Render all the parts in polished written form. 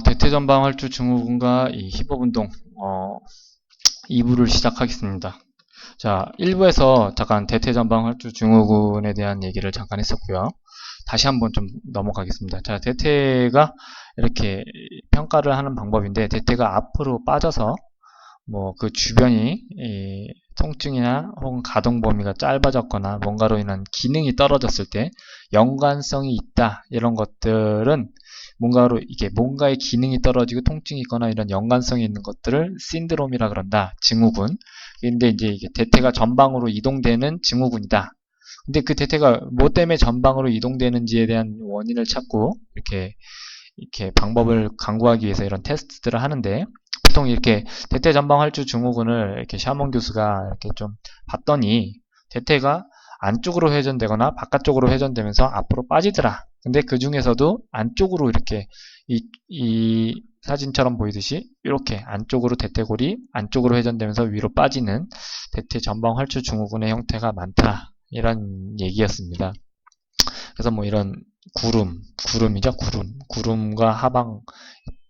대퇴전방 활주 증후군과 이 힙업 운동 2부를 시작하겠습니다. 자, 1부에서 잠깐 대퇴전방 활주 증후군에 대한 얘기를 잠깐 했었고요. 다시 한번 좀 넘어가겠습니다. 자, 대퇴가 이렇게 평가를 하는 방법인데, 대퇴가 앞으로 빠져서 뭐 그 주변이 이 통증이나 혹은 가동 범위가 짧아졌거나 뭔가로 인한 기능이 떨어졌을 때 연관성이 있다, 이런 것들은 뭔가로 이게 뭔가의 기능이 떨어지고 통증이 있거나 이런 연관성이 있는 것들을 신드롬이라 그런다. 증후군. 근데 이제 이게 대퇴가 전방으로 이동되는 증후군이다. 근데 그 대퇴가 뭐 때문에 전방으로 이동되는지에 대한 원인을 찾고 이렇게 방법을 강구하기 위해서 이런 테스트들을 하는데, 보통 이렇게 대퇴 전방 활주 증후군을 이렇게 샤먼 교수가 이렇게 좀 봤더니 대퇴가 안쪽으로 회전되거나 바깥쪽으로 회전되면서 앞으로 빠지더라. 근데 그 중에서도 안쪽으로 이렇게 이 사진처럼 보이듯이 이렇게 안쪽으로 대퇴골이 안쪽으로 회전되면서 위로 빠지는 대퇴 전방 활주 증후군의 형태가 많다, 이런 얘기였습니다. 그래서 뭐 이런 구름이죠, 구름과 하방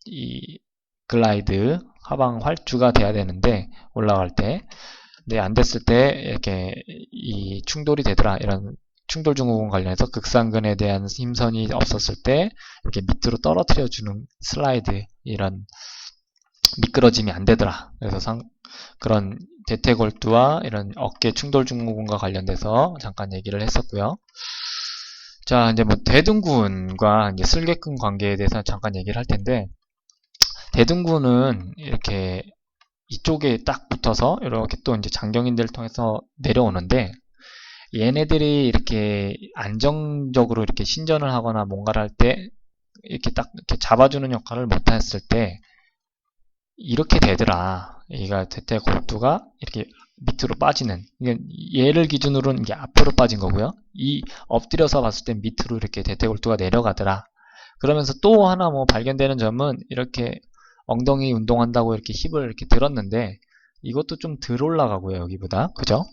이 글라이드, 하방 활주가 돼야 되는데 올라갈 때, 근데 안 됐을 때 이렇게 이 충돌이 되더라, 이런 충돌 증후군 관련해서 극상근에 대한 힘선이 없었을 때 이렇게 밑으로 떨어뜨려 주는 슬라이드, 이런 미끄러짐이 안 되더라. 그래서 그런 대퇴골두와 이런 어깨 충돌 증후군과 관련돼서 잠깐 얘기를 했었고요. 자, 이제 뭐 대둔군과 이제 슬개근 관계에 대해서 잠깐 얘기를 할 텐데, 대둔군은 이렇게 이쪽에 딱 붙어서 이렇게 또 이제 장경인들을 통해서 내려오는데, 얘네들이 이렇게 안정적으로 이렇게 신전을 하거나 뭔가를 할 때 이렇게 딱 이렇게 잡아주는 역할을 못했을 때 이렇게 되더라. 얘가 대퇴 골두가 이렇게 밑으로 빠지는, 얘를 기준으로는 이게 앞으로 빠진 거고요. 이 엎드려서 봤을 땐 밑으로 이렇게 대퇴 골두가 내려가더라. 그러면서 또 하나 뭐 발견되는 점은, 이렇게 엉덩이 운동한다고 이렇게 힙을 이렇게 들었는데 이것도 좀 덜 올라가고요, 여기보다. 그죠?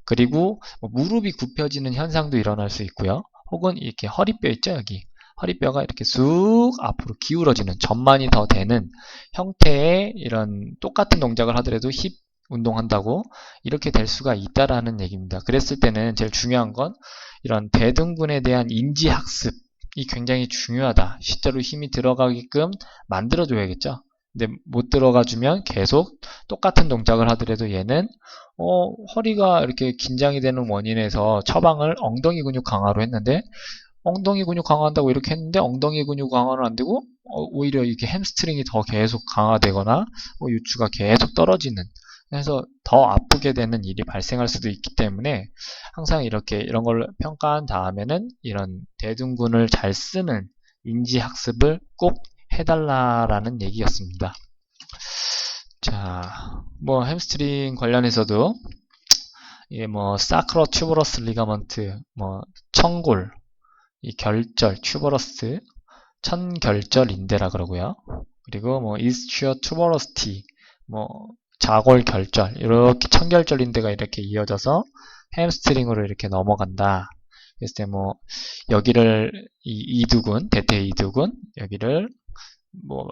그리고 뭐 무릎이 굽혀지는 현상도 일어날 수 있고요. 혹은 이렇게 허리뼈 있죠, 여기. 허리뼈가 이렇게 쑥 앞으로 기울어지는, 전만이 더 되는 형태의 이런 똑같은 동작을 하더라도 힙 운동한다고 이렇게 될 수가 있다라는 얘기입니다. 그랬을 때는 제일 중요한 건 이런 대둔근에 대한 인지학습, 이 굉장히 중요하다. 실제로 힘이 들어가게끔 만들어줘야겠죠. 근데 못 들어가주면 계속 똑같은 동작을 하더라도 얘는 허리가 이렇게 긴장이 되는 원인에서 처방을 엉덩이 근육 강화로 했는데, 엉덩이 근육 강화한다고 이렇게 했는데 엉덩이 근육 강화는 안 되고 오히려 이렇게 햄스트링이 더 계속 강화되거나 유추가 계속 떨어지는, 그래서 더 아프게 되는 일이 발생할 수도 있기 때문에 항상 이렇게 이런 걸 평가한 다음에는 이런 대둔근을 잘 쓰는 인지학습을 꼭 해달라라는 얘기였습니다. 자, 뭐 햄스트링 관련해서도 이게 뭐 사크로 튜버러스 리가먼트, 뭐 청골, 이 결절 튜버러스, 천결절 인대라 그러고요. 그리고 뭐 이스치어 튜버러스티, 뭐 자골 결절, 이렇게 천결절 인대가 이렇게 이어져서 햄스트링으로 이렇게 넘어간다. 그랬을 때 뭐 여기를 이두근, 대퇴 이두근, 여기를 뭐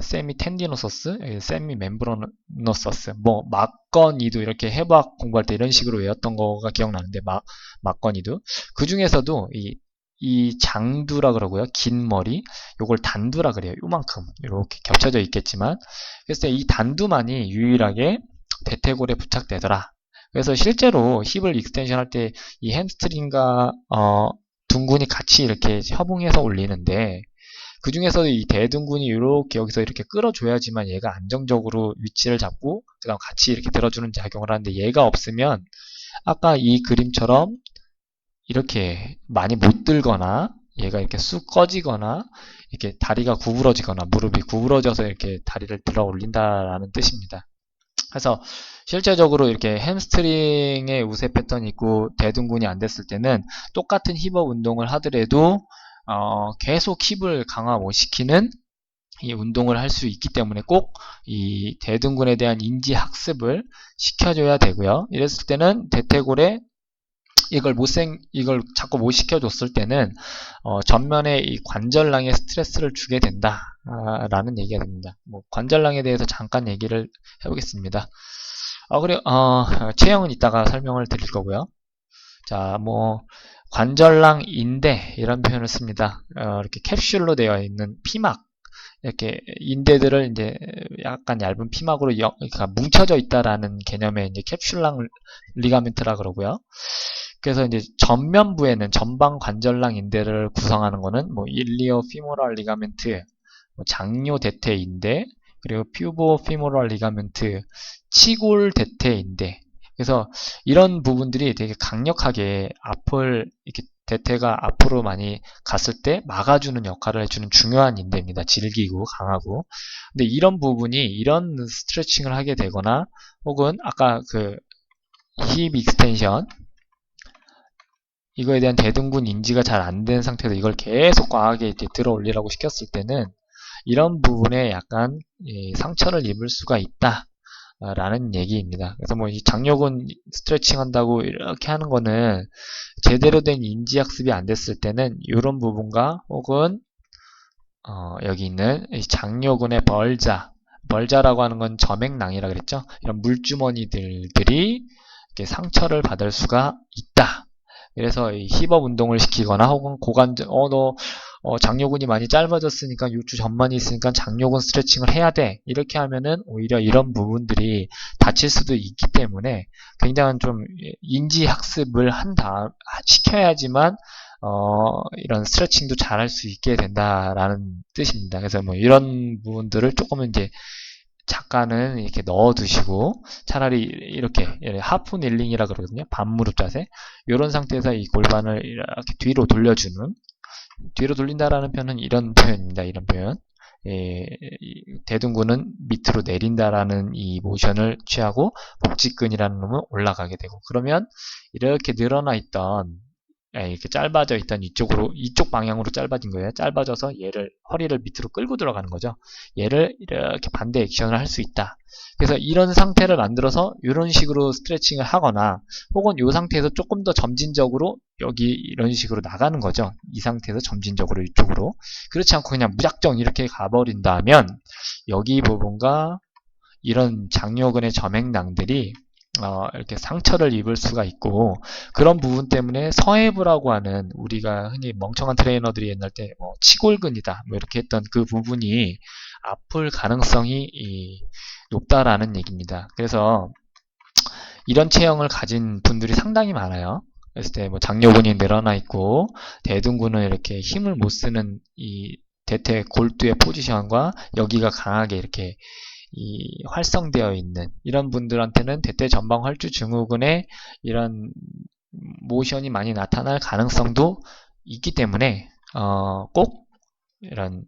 세미 텐디노서스, 세미 멤브라노서스, 뭐 막건이두, 이렇게 해부학 공부할 때 이런 식으로 외웠던 거가 기억나는데, 막건이두. 그 중에서도 이 장두라 그러고요. 긴 머리, 요걸 단두라 그래요. 요만큼 이렇게 겹쳐져 있겠지만, 그래서 이 단두만이 유일하게 대퇴골에 부착되더라. 그래서 실제로 힙을 익스텐션 할 때 이 햄스트링과 둔근이 같이 이렇게 협응해서 올리는데, 그 중에서도 이 대둔근이 이렇게 여기서 이렇게 끌어줘야지만 얘가 안정적으로 위치를 잡고 그다음 같이 이렇게 들어주는 작용을 하는데, 얘가 없으면 아까 이 그림처럼 이렇게 많이 못 들거나 얘가 이렇게 쑥 꺼지거나 이렇게 다리가 구부러지거나 무릎이 구부러져서 이렇게 다리를 들어 올린다라는 뜻입니다. 그래서 실제적으로 이렇게 햄스트링의 우세 패턴이 있고 대둔근이 안 됐을 때는 똑같은 힙업 운동을 하더라도 계속 힙을 강화 못 시키는 이 운동을 할 수 있기 때문에 꼭 이 대둔근에 대한 인지 학습을 시켜줘야 되고요. 이랬을 때는 대퇴골에 이걸 자꾸 못 시켜줬을 때는 전면에 이 관절낭에 스트레스를 주게 된다 라는 얘기가 됩니다. 뭐 관절낭에 대해서 잠깐 얘기를 해보겠습니다. 그래 체형은 이따가 설명을 드릴 거고요. 자, 뭐 관절낭 인대 이런 표현을 씁니다. 이렇게 캡슐로 되어 있는 피막, 이렇게 인대들을 이제 약간 얇은 피막으로 그러니까 뭉쳐져 있다라는 개념의 이제 캡슐랑 리가멘트라 그러고요. 그래서 이제 전면부에는 전방 관절낭 인대를 구성하는 거는 뭐 일리오 피모랄 리가멘트, 뭐 장요 대퇴 인대, 그리고 퓨보 피모랄 리가멘트, 치골 대퇴 인대. 그래서 이런 부분들이 되게 강력하게 앞을 이렇게 대퇴가 앞으로 많이 갔을 때 막아주는 역할을 해주는 중요한 인대입니다. 질기고 강하고. 근데 이런 부분이 이런 스트레칭을 하게 되거나 혹은 아까 그 힙 익스텐션 이거에 대한 대둔근 인지가 잘 안 된 상태에서 이걸 계속 과하게 이제 들어 올리라고 시켰을 때는 이런 부분에 약간 상처를 입을 수가 있다 라는 얘기입니다. 그래서 뭐 이 장요근 스트레칭 한다고 이렇게 하는 거는 제대로 된 인지 학습이 안 됐을 때는 이런 부분과 혹은 여기 있는 이 장요근의 벌자라고 하는 건 점액낭이라 그랬죠. 이런 물주머니들이 상처를 받을 수가 있다. 그래서 이 힙업 운동을 시키거나 혹은 고관절, 너 장요근이 많이 짧아졌으니까 6주 전만이 있으니까 장요근 스트레칭을 해야 돼. 이렇게 하면은 오히려 이런 부분들이 다칠 수도 있기 때문에 굉장히 좀 인지 학습을 시켜야지만 이런 스트레칭도 잘 할 수 있게 된다라는 뜻입니다. 그래서 뭐 이런 부분들을 조금은 이제 잠깐은 이렇게 넣어 두시고 차라리 이렇게 하프 닐링이라 그러거든요. 반무릎 자세. 이런 상태에서 이 골반을 이렇게 뒤로 돌려주는, 뒤로 돌린다라는 표현은 이런 표현입니다. 이런 표현. 대둔근은 밑으로 내린다라는 이 모션을 취하고 복직근이라는 놈은 올라가게 되고, 그러면 이렇게 늘어나 있던 이렇게 짧아져 있던 이쪽 방향으로 짧아진 거예요. 짧아져서 얘를 허리를 밑으로 끌고 들어가는 거죠. 얘를 이렇게 반대 액션을 할 수 있다. 그래서 이런 상태를 만들어서 이런 식으로 스트레칭을 하거나 혹은 이 상태에서 조금 더 점진적으로 여기 이런 식으로 나가는 거죠. 이 상태에서 점진적으로 이쪽으로. 그렇지 않고 그냥 무작정 이렇게 가버린다면 여기 부분과 이런 장요근의 점액낭들이 이렇게 상처를 입을 수가 있고, 그런 부분 때문에 서해부라고 하는 우리가 흔히 멍청한 트레이너들이 옛날 때 치골근이다 뭐 이렇게 했던 그 부분이 아플 가능성이 높다라는 얘기입니다. 그래서 이런 체형을 가진 분들이 상당히 많아요. 그랬을 때 뭐 장요근이 늘어나 있고 대둔근은 이렇게 힘을 못 쓰는 이 대퇴 골두의 포지션과 여기가 강하게 이렇게 활성되어 있는 이런 분들한테는 대퇴 전방 활주 증후군의 이런 모션이 많이 나타날 가능성도 있기 때문에 꼭 이런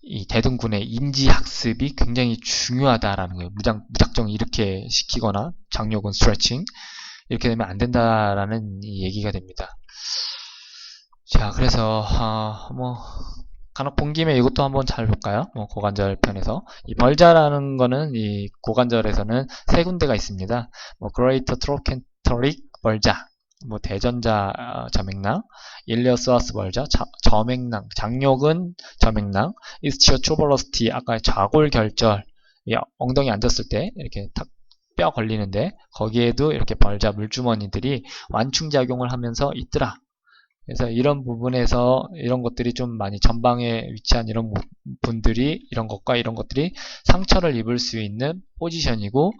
이 대둔근의 인지 학습이 굉장히 중요하다라는 거예요. 무작정 이렇게 시키거나 장요근 스트레칭 이렇게 되면 안 된다라는 얘기가 됩니다. 자, 그래서 간혹 본 김에 이것도 한번 잘 볼까요? 고관절 편에서 이 벌자라는 거는 이 고관절에서는 세 군데가 있습니다. Greater Trochanteric 벌자, 대전자 점액낭, 일리오스와스 벌자, 점액낭, 장요근 점액낭, Ischiotubulosity 아까 좌골결절, 엉덩이 앉았을 때 이렇게 탁 뼈 걸리는데 거기에도 이렇게 벌자 물주머니들이 완충작용을 하면서 있더라. 그래서 이런 부분에서 이런 것들이 좀 많이 전방에 위치한 이런 분들이 이런 것과 이런 것들이 상처를 입을 수 있는 포지션이고,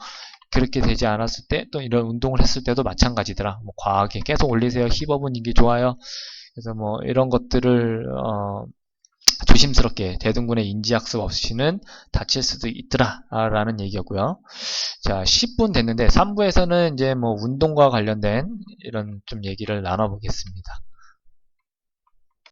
그렇게 되지 않았을 때 또 이런 운동을 했을 때도 마찬가지더라. 과하게 계속 올리세요. 힙업은 이게 좋아요. 그래서 이런 것들을 조심스럽게 대둔근의 인지학습 없이는 다칠 수도 있더라 라는 얘기였고요. 자, 10분 됐는데 3부에서는 이제 운동과 관련된 이런 좀 얘기를 나눠보겠습니다.